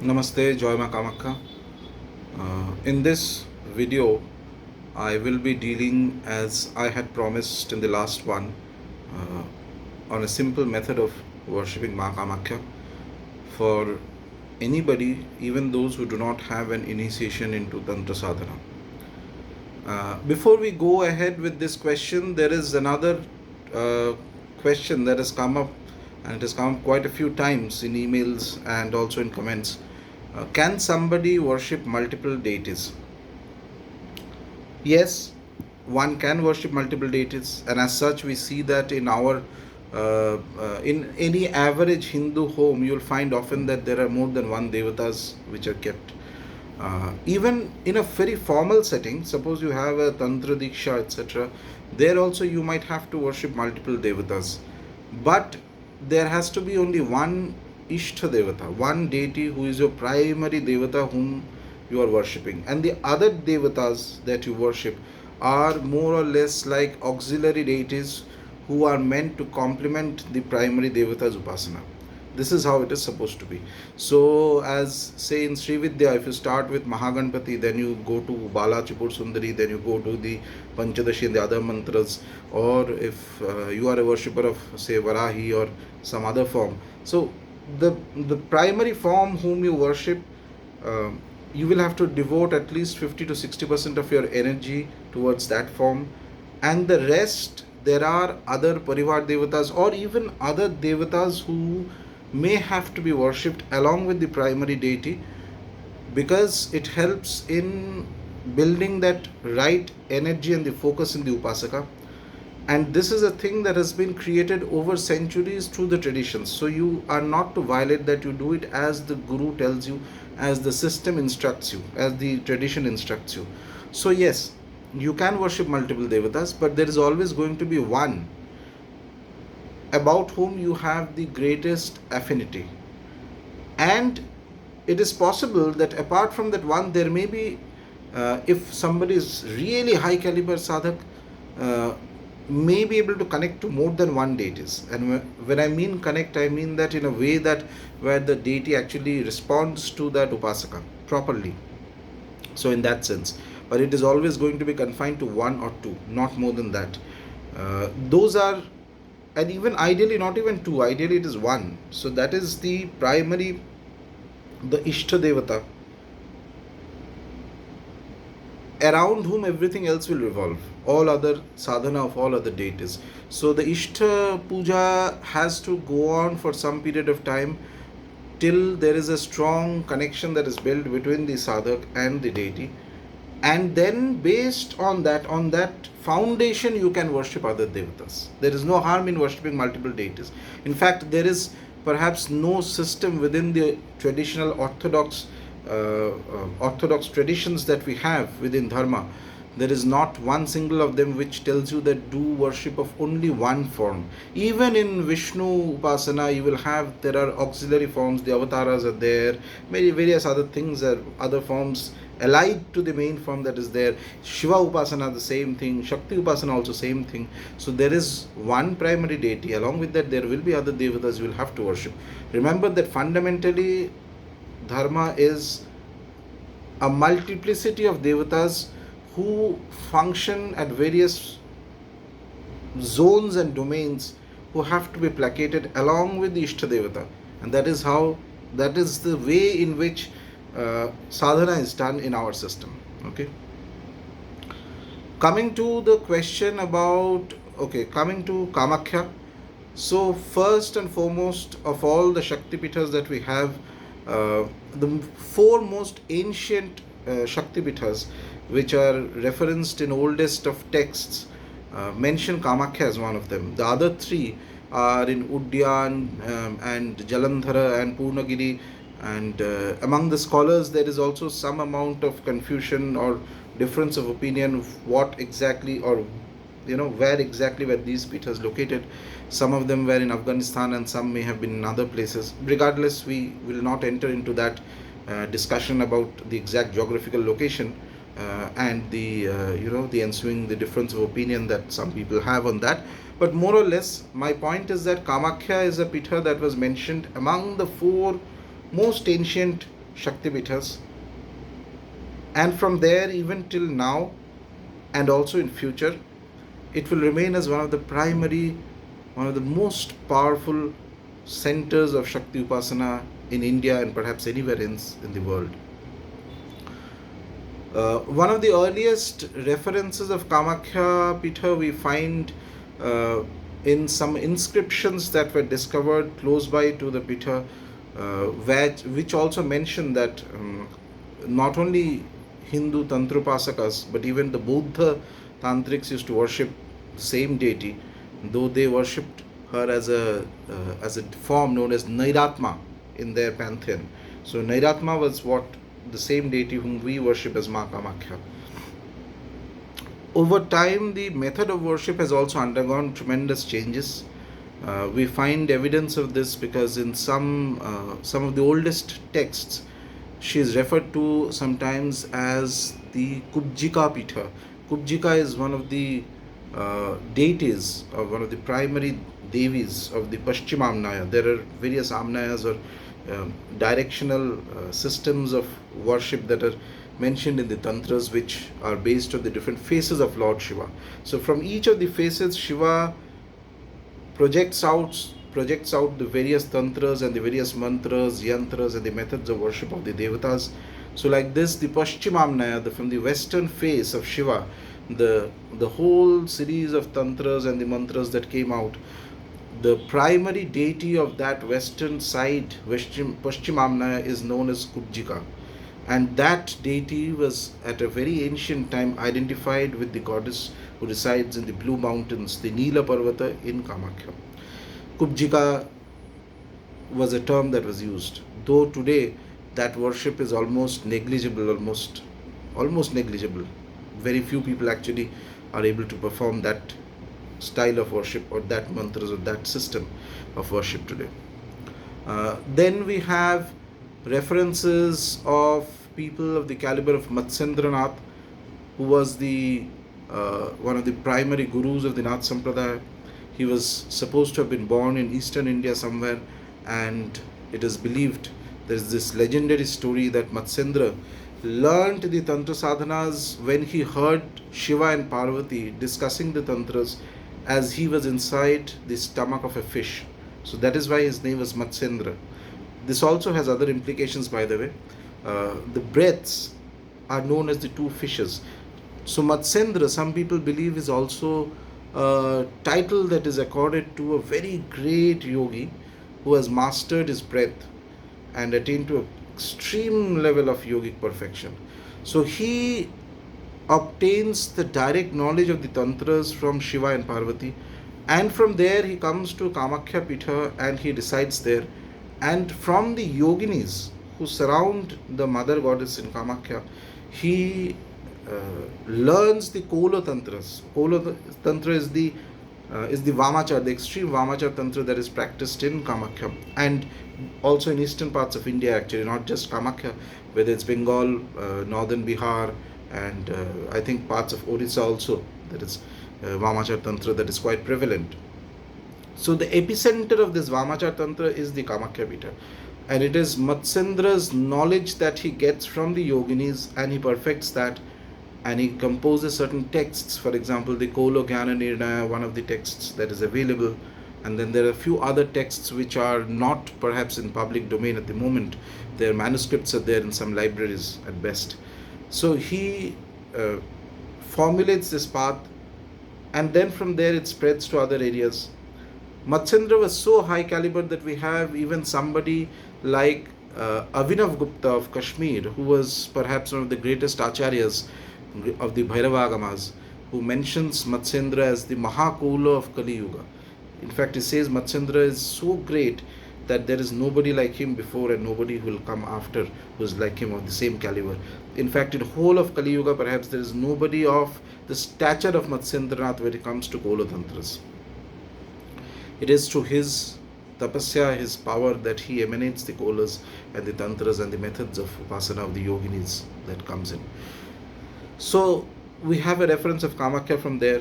Namaste, Joy Ma Kamakhya. In this video, I will be dealing, as I had promised in the last one, on a simple method of worshipping Ma Kamakhya for anybody, even those who do not have an initiation into Tantra sadhana. Before we go ahead with this question, there is another uh, question that has come up, and it has come up quite a few times in emails and also in comments. Can somebody worship multiple deities? Yes, one can worship multiple deities, and as such, we see that in our in any average Hindu home, you'll find often that there are more than one devatas which are kept. Even in a very formal setting, suppose you have a tantra diksha, etc., there also you might have to worship multiple devatas, but there has to be only one ishta devata, one deity who is your primary devata whom you are worshipping, and the other devatas that you worship are more or less like auxiliary deities who are meant to complement the primary devata's upasana. This is how it is supposed to be. So, as say in Sri Vidya, if you start with Mahaganpati, then you go to Bala Chipur Sundari, then you go to the Panchadashi and the other mantras, or if you are a worshipper of, say, Varahi or some other form. So, the primary form whom you worship, uh, you will have to devote at least 50 to 60% of your energy towards that form, and the rest there are other parivar devatas or even other devatas who may have to be worshipped along with the primary deity, because it helps in building that right energy and the focus in the upasaka. And this is a thing that has been created over centuries through the traditions, so you are not to violate that. You do it as the guru tells you, as the system instructs you, as the tradition instructs you. So yes, you can worship multiple devatas, but there is always going to be one about whom you have the greatest affinity. And it is possible that apart from that one, there may be, if somebody is really high caliber sadhak, uh, may be able to connect to more than one deities. And when I mean connect, I mean that in a way that where the deity actually responds to that upasaka properly. So in that sense, but it is always going to be confined to one or two, not more than that. Those are, and even ideally not even two, ideally it is one. So that is the primary, the ishta devata, around whom everything else will revolve, all other sadhana of all other deities. So the ishta puja has to go on for some period of time till there is a strong connection that is built between the sadhak and the deity, and then based on that foundation, you can worship other devatas. There is no harm in worshipping multiple deities. In fact, there is perhaps no system within the traditional orthodox traditions that we have within dharma. There is not one single of them which tells you that do worship of only one form. Even in Vishnu Upasana, you will have, there are auxiliary forms, the avatars are there, many various other things are other forms allied to the main form that is there. Shiva Upasana, the same thing. Shakti Upasana, also same thing. So there is one primary deity. Along with that, there will be other devatas you will have to worship. Remember that fundamentally, dharma is a multiplicity of devatas who function at various zones and domains, who have to be placated along with the ishta devata. And that is how, that is the way in which sadhana is done in our system. Okay, coming to the question about, okay, coming to Kamakhya. So first and foremost of all the Shakti Pithas that we have, the four most ancient Shakti Pithas which are referenced in oldest of texts mention Kamakhya as one of them. The other three are in Udyan and Jalandhara and Purnagiri. And among the scholars, there is also some amount of confusion or difference of opinion of what exactly, or where exactly were these pithas located. Some of them were in Afghanistan and some may have been in other places. Regardless, we will not enter into that discussion about the exact geographical location and the the ensuing, the difference of opinion that some people have on that. But more or less, my point is that Kamakhya is a pitha that was mentioned among the four most ancient Shakti Pithas, and from there even till now and also in future, it will remain as one of the primary, one of the most powerful centers of Shakti Upasana in India and perhaps anywhere else in the world. One of the earliest references of Kamakhya Pitha we find uh, in some inscriptions that were discovered close by to the Pitha, which also mention that not only Hindu Tantrupasakas but even the Buddha Tantrics used to worship the same deity, though they worshipped her as a form known as Nairatma in their pantheon. So Nairatma was what the same deity whom we worship as Ma Kamakhya. Over time, the method of worship has also undergone tremendous changes. We find evidence of this because in some of the oldest texts, she is referred to sometimes as the Kubjika Pitha. Kubjika is one of the deities, or one of the primary devis of the Paschimamnaya. There are various amnayas or directional systems of worship that are mentioned in the tantras, which are based on the different faces of Lord Shiva. So from each of the faces, Shiva projects out the various tantras and the various mantras, yantras, and the methods of worship of the devatas. So like this, the Paschimamnaya, from the western face of Shiva, the whole series of tantras and the mantras that came out, the primary deity of that western side, Paschimamnaya, is known as Kubjika. And that deity was at a very ancient time identified with the goddess who resides in the Blue Mountains, the Nila Parvata in Kamakhya. Kubjika was a term that was used, though today that worship is almost negligible, almost negligible. Very few people actually are able to perform that style of worship or that mantras or that system of worship today. Then we have references of people of the caliber of Matsyendranath, who was the one of the primary gurus of the Nath Sampradaya. He was supposed to have been born in eastern India somewhere, and it is believed, there is this legendary story that Matsyendra learnt the Tantra sadhanas when he heard Shiva and Parvati discussing the Tantras as he was inside the stomach of a fish. So that is why his name was Matsyendra. This also has other implications, by the way. The breaths are known as the two fishes. So Matsyendra, some people believe, is also a title that is accorded to a very great yogi who has mastered his breath and attained to an extreme level of yogic perfection. So he obtains the direct knowledge of the tantras from Shiva and Parvati, and from there he comes to Kamakhya Pitha and he resides there. And from the yoginis who surround the mother goddess in Kamakhya, he learns the Kola Tantras. Kola Tantra is the Vamachar, the extreme Vamachar Tantra that is practiced in Kamakhya and also in eastern parts of India, actually, not just Kamakhya, whether it's Bengal, northern Bihar, and I think parts of Orissa also. That is Vamachar Tantra that is quite prevalent. So the epicenter of this Vamachar Tantra is the Kamakhya Pitha. And it is Matsyendra's knowledge that he gets from the yoginis, and he perfects that, and he composes certain texts. For example, the Kolo Jnana Nirnaya, one of the texts that is available. And then there are a few other texts which are not perhaps in public domain at the moment. Their manuscripts are there in some libraries at best. So he formulates this path, and then from there it spreads to other areas. Matsyendra was so high caliber that we have even somebody like Avinav Gupta of Kashmir, who was perhaps one of the greatest acharyas of the Bhairavagamas, who mentions Matsyendra as the Mahakula of Kali Yuga. In fact, he says Matsyendra is so great that there is nobody like him before and nobody who will come after who is like him of the same caliber. In fact, in whole of Kali Yuga, perhaps there is nobody of the stature of Matsyendranath when it comes to Kola Tantras. It is through his tapasya, his power, that he emanates the kolas and the tantras and the methods of upasana of the yoginis that comes in. So we have a reference of Kamakhya from there.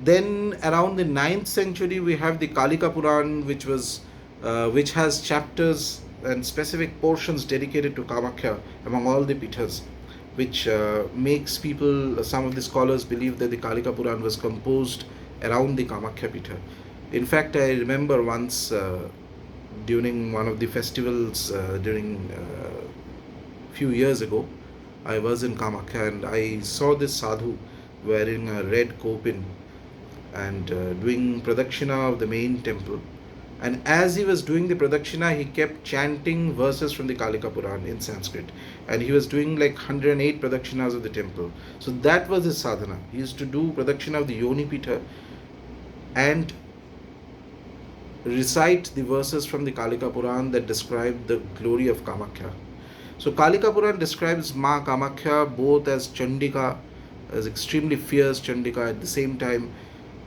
Then around the 9th century we have the Kalika Puran, which has chapters and specific portions dedicated to Kamakhya among all the pithas, which makes people, some of the scholars believe that the Kalika Puran was composed around the Kamakhya Pitha. In fact, I remember once during one of the festivals during few years ago, I was in Kamakhya and I saw this sadhu wearing a red kopin and doing pradakshina of the main temple. And as he was doing the pradakshina, he kept chanting verses from the Kalika Puran in Sanskrit. And he was doing like 108 pradakshinas of the temple. So that was his sadhana. He used to do pradakshina of the Yoni Pitha and recite the verses from the Kalika Puran that describe the glory of Kamakhya. So Kalika Puran describes Ma Kamakhya both as Chandika, as extremely fierce Chandika. At the same time,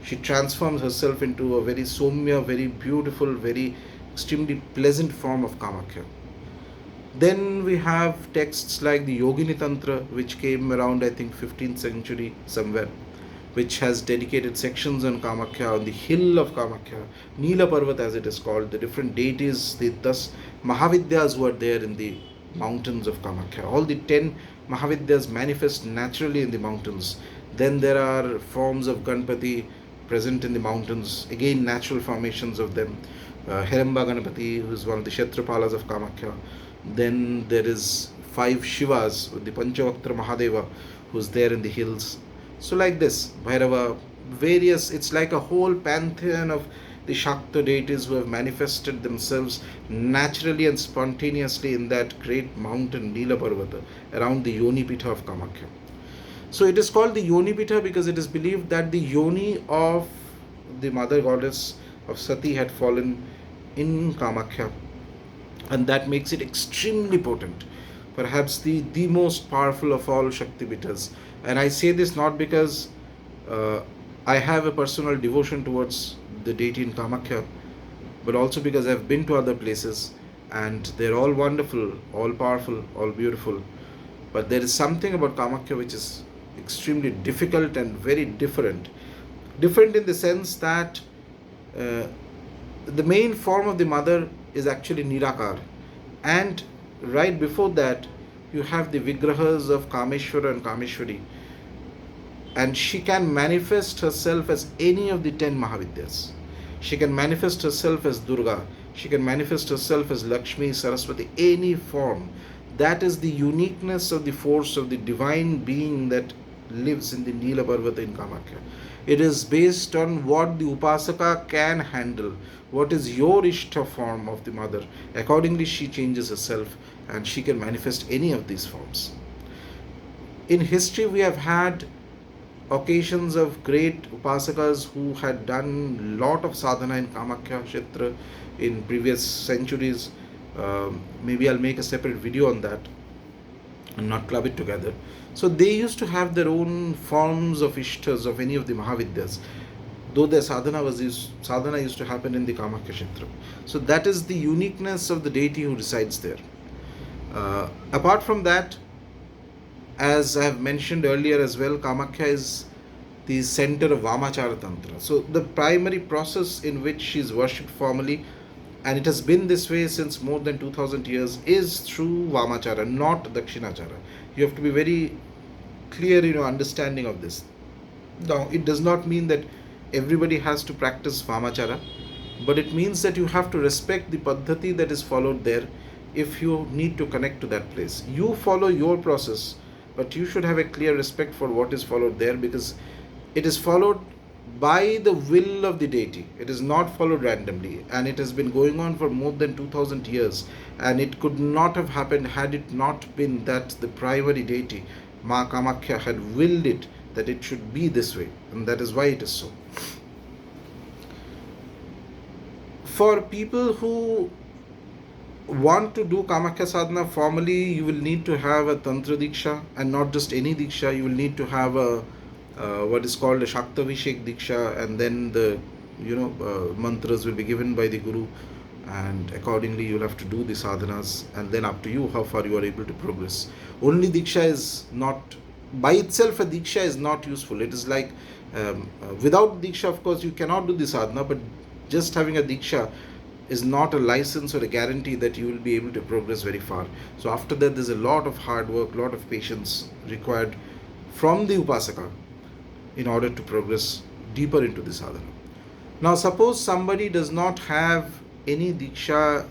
she transforms herself into a very Somya, very beautiful, very extremely pleasant form of Kamakhya. Then we have texts like the Yogini Tantra, which came around, I think, 15th century somewhere, which has dedicated sections on Kamakhya, on the hill of Kamakhya, Nila Parvat as it is called, the different deities, the thus Mahavidyas who are there in the mountains of Kamakhya. All the 10 Mahavidyas manifest naturally in the mountains. Then there are forms of Ganpati present in the mountains, again natural formations of them. Hiramba Ganapati, who is one of the Kshetrapalas of Kamakhya. Then there is 5 Shivas, with the Panchavaktra Mahadeva, who's there in the hills. So like this, Bhairava, various, it's like a whole pantheon of the Shakta deities who have manifested themselves naturally and spontaneously in that great mountain Nila Parvata around the Yoni Pitha of Kamakhya. So it is called the Yoni Pitha because it is believed that the Yoni of the mother goddess of Sati had fallen in Kamakhya, and that makes it extremely potent, perhaps the most powerful of all Shakti Pithas. And I say this not because I have a personal devotion towards the deity in Kamakhya, but also because I've been to other places and they're all wonderful, all powerful, all beautiful. But there is something about Kamakhya which is extremely difficult and very different. Different in the sense that the main form of the mother is actually Nirakar. And right before that, you have the Vigrahas of Kameshwara and Kameshwari. And she can manifest herself as any of the 10 Mahavidyas. She can manifest herself as Durga. She can manifest herself as Lakshmi, Saraswati, any form. That is the uniqueness of the force of the divine being that lives in the Nila Parvata in Kamakhya. It is based on what the Upasaka can handle, what is your Ishta form of the mother. Accordingly, she changes herself and she can manifest any of these forms. In history, we have had occasions of great Upasakas who had done lot of sadhana in Kamakhya Kshetra in previous centuries. Maybe I'll make a separate video on that and not club it together. So they used to have their own forms of Ishtas of any of the Mahavidyas, though their sadhana used to happen in the Kamakhya Kshetra. So that is the uniqueness of the deity who resides there. Apart from that, as I have mentioned earlier as well, Kamakhya is the center of Vamachara Tantra. So the primary process in which she is worshipped formally, and it has been this way since more than 2000 years, is through Vamachara, not Dakshinachara. You have to be very clear in your understanding of this. Now, it does not mean that everybody has to practice Vamachara, but it means that you have to respect the Paddhati that is followed there if you need to connect to that place. You follow your process, but you should have a clear respect for what is followed there because it is followed by the will of the deity. It is not followed randomly, and it has been going on for more than 2000 years, and it could not have happened had it not been that the primary deity, Ma Kamakhya, had willed it that it should be this way, and that is why it is so. For people who want to do Kamakhya sadhana formally, you will need to have a Tantra Diksha, and not just any Diksha. You will need to have a what is called a Shaktavishek Diksha, and then the mantras will be given by the Guru, and accordingly you'll have to do the sadhanas, and then up to you how far you are able to progress. Only Diksha is not, by itself a Diksha is not useful. It is like, without Diksha of course you cannot do the sadhana, but just having a Diksha is not a license or a guarantee that you will be able to progress very far. So after that, there's a lot of hard work, lot of patience required from the upasaka in order to progress deeper into the sadhana. Now suppose somebody does not have any diksha,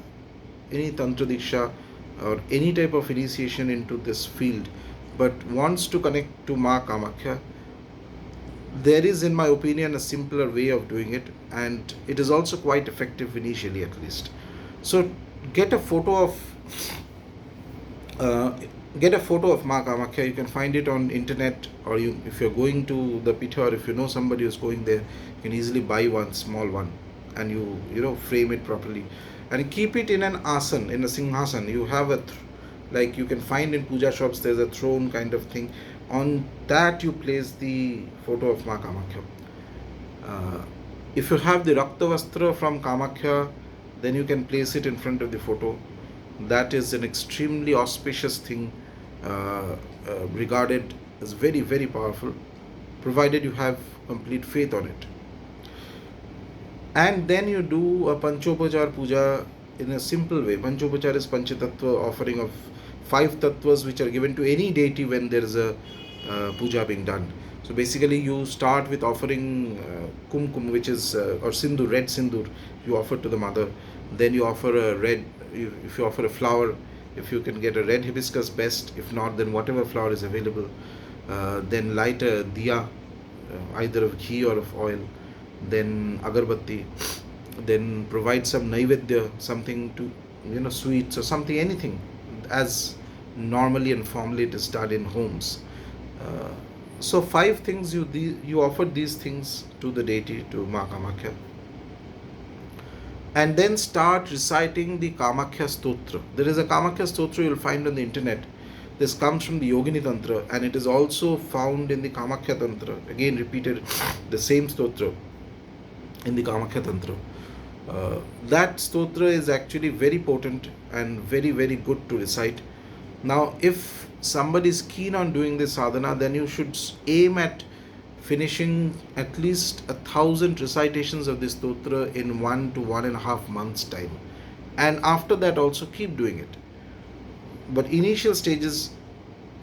any tantra diksha or any type of initiation into this field, but wants to connect to Ma Kamakhya. There is, in my opinion, a simpler way of doing it, and it is also quite effective initially, at least. So get a photo of uh, Ma Kamakhya. You can find it on internet, or if you're going to the pitha, or if you know somebody who's going there, you can easily buy one small one, and you frame it properly, and keep it in an asan, in a singhasan. You have like you can find in puja shops. There's a throne kind of thing. On that you place the photo of Ma Kamakhya. If you have the Rakta Vastra from Kamakhya, then you can place it in front of the photo. That is an extremely auspicious thing, regarded as very, very powerful, provided you have complete faith on it. And then you do a Panchopachar puja in a simple way. Panchopachar is Panchatattva, offering of 5 tattvas which are given to any deity when there is a puja being done. So basically you start with offering kumkum, which is or sindur, red sindur, you offer to the mother. Then you offer a red, if you offer a flower, if you can get a red hibiscus, best. If not, then whatever flower is available. Then light a diya, either of ghee or of oil. Then agarbatti. Then provide some naivedya, something to, sweets or something, anything, as normally and formally it is done in homes. So 5 things you offer these things to the deity, to Ma Kamakhya, and then start reciting the Kamakhya Stotra. There is a Kamakhya Stotra you'll find on the internet. This comes from the Yogini Tantra, and it is also found in the Kamakhya Tantra. Again, repeated, the same Stotra in the Kamakhya Tantra. That Stotra is actually very potent and very, very good to recite. Now, if somebody is keen on doing this sadhana, then you should aim at finishing at least 1,000 recitations of this stotra in 1 to 1.5 months time, and after that also keep doing it. But initial stages,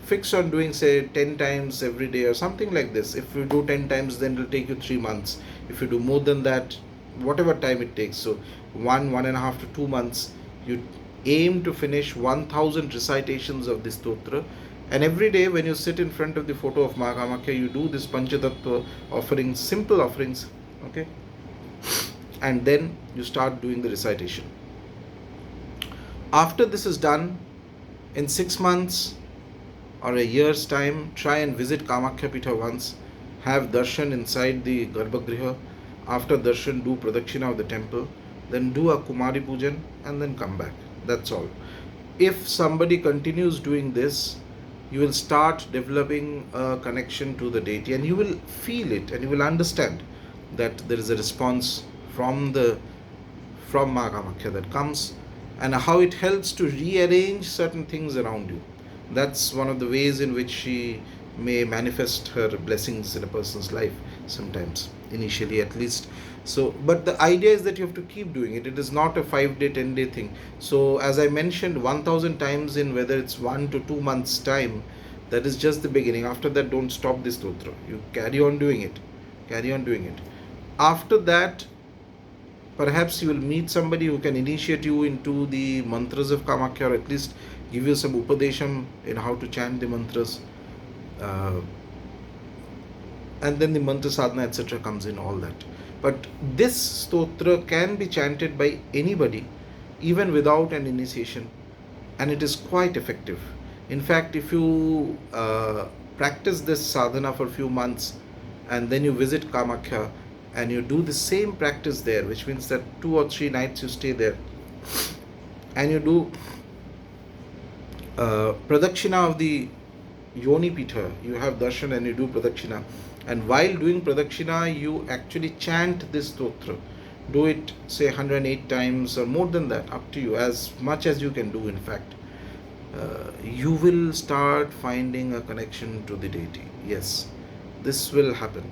fix on doing say 10 times every day or something like this. If you do 10 times, then it will take you 3 months. If you do more than that, whatever time it takes, so 1.5 to 2 months, you aim to finish 1,000 recitations of this stotra. And every day when you sit in front of the photo of Ma Kamakhya, you do this Panchatattva offerings, simple offerings, okay? And then you start doing the recitation. After this is done, in 6 months or a year's time, try and visit Kamakhya Pitha once, have darshan inside the Garbhagriha. After darshan, do pradakshina of the temple, then do a Kumari Pujan, and then come back. That's all. If somebody continues doing this, you will start developing a connection to the deity, and you will feel it, and you will understand that there is a response from Ma Kamakhya that comes, and how it helps to rearrange certain things around you. That's one of the ways in which she may manifest her blessings in a person's life sometimes, initially at least. So, but the idea is that you have to keep doing it. It is not a 5-day, 10-day thing. So, as I mentioned, 1,000 times in whether it's 1 to 2 months' time, that is just the beginning. After that, don't stop this stotra. You carry on doing it. Carry on doing it. After that, perhaps you will meet somebody who can initiate you into the mantras of Kamakhya, or at least give you some upadesham in how to chant the mantras. And then the mantra sadhana, etc. comes in, all that. But this stotra can be chanted by anybody, even without an initiation, and it is quite effective. In fact, if you practice this sadhana for a few months, and then you visit Kamakhya, and you do the same practice there, which means that 2 or 3 nights you stay there, and you do pradakshina of the Yoni Pitha, you have darshan and you do pradakshina. And while doing pradakshina, you actually chant this stotra. Do it, say, 108 times or more than that, up to you, as much as you can do, in fact. You will start finding a connection to the deity. Yes, this will happen.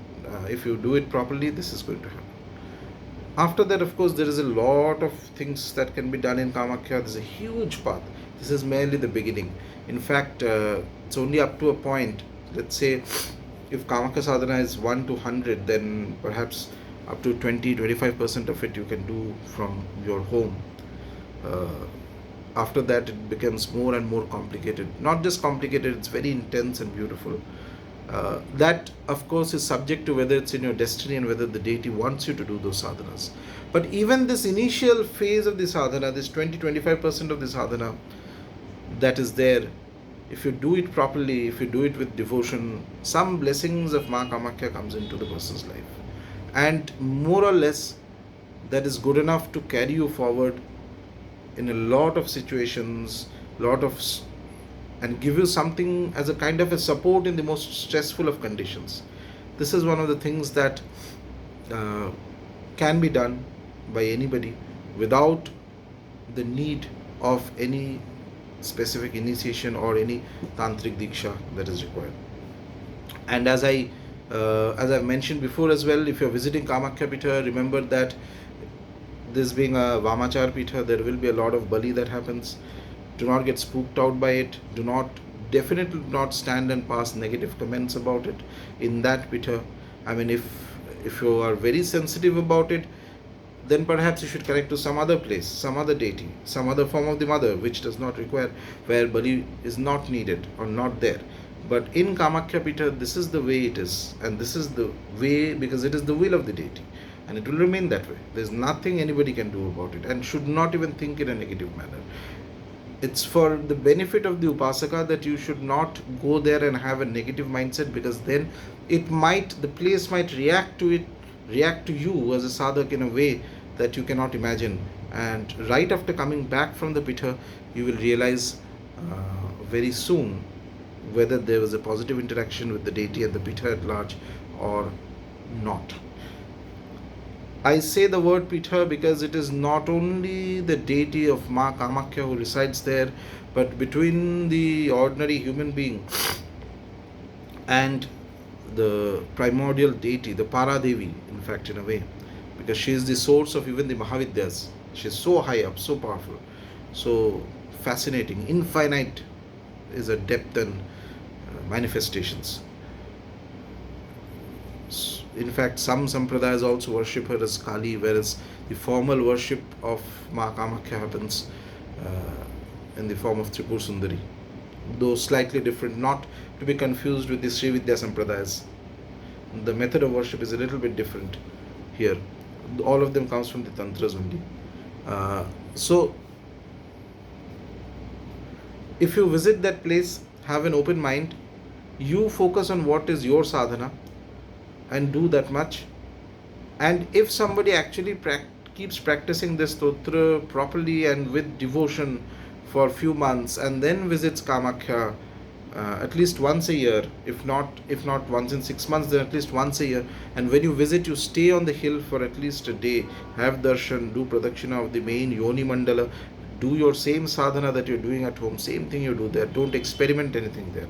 If you do it properly, this is going to happen. After that, of course, there is a lot of things that can be done in Kamakhya. There's a huge path. This is merely the beginning. In fact, it's only up to a point. Let's say if Kamakhya sadhana is 1 to 100, then perhaps up to 20-25% of it you can do from your home. Uh, After that, it becomes more and more complicated. Not just complicated, it's very intense and beautiful. That, of course, is subject to whether it's in your destiny and whether the deity wants you to do those sadhanas. But even this initial phase of the sadhana, this 20-25% of the sadhana that is there, if you do it properly, if you do it with devotion, some blessings of Ma Kamakhya comes into the person's life. And more or less, that is good enough to carry you forward in a lot of situations, and give you something as a kind of a support in the most stressful of conditions. This is one of the things that uh, can be done by anybody without the need of any specific initiation or any tantric diksha that is required. And as I've mentioned before as well, if you're visiting Kamakhya Pitha, remember that this being a Vamachar Pitha, there will be a lot of bali that happens. Do not get spooked out by it. Definitely do not stand and pass negative comments about it in that Pitha. I mean, if you are very sensitive about it, then perhaps you should connect to some other place, some other deity, some other form of the mother, which does not require, where bali is not needed or not there. But in Kamakhya Pitha, this is the way it is, and this is the way because it is the will of the deity, and it will remain that way. There's nothing anybody can do about it, and should not even think in a negative manner. It's for the benefit of the Upasaka that you should not go there and have a negative mindset, because then the place might react to you as a sadhak in a way that you cannot imagine. And right after coming back from the Pitha, you will realize very soon whether there was a positive interaction with the deity and the Pitha at large or not. I say the word Pitha because it is not only the deity of Ma Kamakhya who resides there, but between the ordinary human being and the primordial deity, the Paradevi, in fact, in a way, because she is the source of even the Mahavidyas. She is so high up, so powerful, so fascinating, infinite is a depth and manifestations. In fact, some sampradayas also worship her as Kali, whereas the formal worship of Ma Kamakhya happens in the form of Tripur Sundari, though slightly different, not to be confused with the Sri Vidya sampradayas. The method of worship is a little bit different here. All of them comes from the tantras only. So, if you visit that place, have an open mind. You focus on what is your sadhana and do that much. And if somebody actually keeps practicing this stotra properly and with devotion for a few months, and then visits Kamakhya at least once a year, if not once in 6 months, then at least once a year. And when you visit, you stay on the hill for at least a day, have darshan, do pradakshina of the main yoni mandala, do your same sadhana that you're doing at home, same thing you do there. Don't experiment anything there.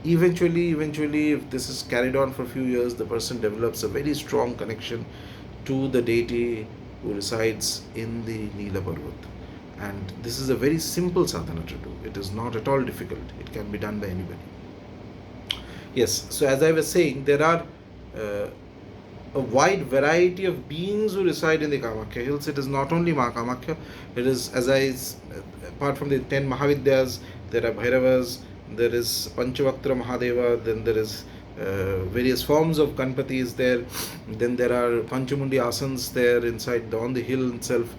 Eventually, if this is carried on for a few years, the person develops a very strong connection to the deity who resides in the Nila Parvat. And this is a very simple sadhana to do. It is not at all difficult. It can be done by anybody. Yes, so as I was saying, there are a wide variety of beings who reside in the Kamakhya hills. It is not only Ma Kamakhya. It is, apart from the 10 Mahavidyas, there are Bhairavas, there is Panchavaktra Mahadeva, then there is various forms of Ganpatis there, then there are Panchamundi Asans there inside on the hill itself,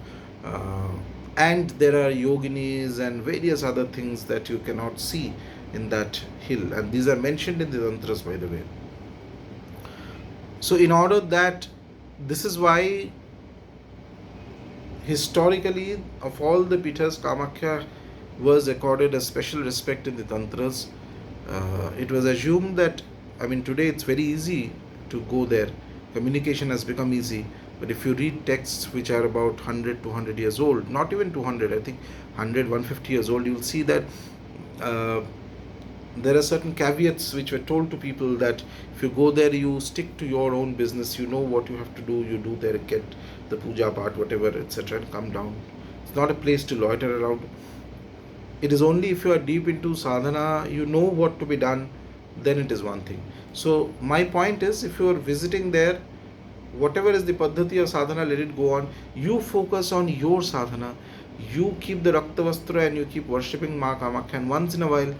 and there are yoginis and various other things that you cannot see in that hill, and these are mentioned in the tantras, by the way. So in order that, this is why historically of all the Pithas, Kamakhya was accorded a special respect in the tantras. It was assumed that, I mean, today it's very easy to go there. Communication has become easy. But if you read texts which are about 100, 200 years old, not even 200, I think 100, 150 years old, you will see that there are certain caveats which were told to people, that if you go there, you stick to your own business, you know what you have to do, you do there, get the puja part, whatever, etc., and come down. It's not a place to loiter around. It is only if you are deep into sadhana, you know what to be done, then it is one thing. So my point is, if you are visiting there, whatever is the paddhati of sadhana, let it go on. You focus on your sadhana. You keep the Rakta Vastra and you keep worshipping Ma Kamakhya. And once in a while,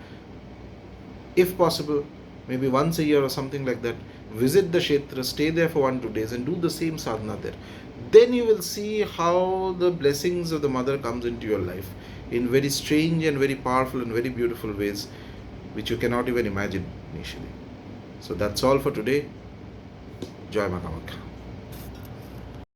if possible, maybe once a year or something like that, visit the Kshetra, stay there for 1-2 days and do the same sadhana there. Then you will see how the blessings of the mother comes into your life in very strange and very powerful and very beautiful ways, which you cannot even imagine initially. So that's all for today. Jai Ma Kamakhya.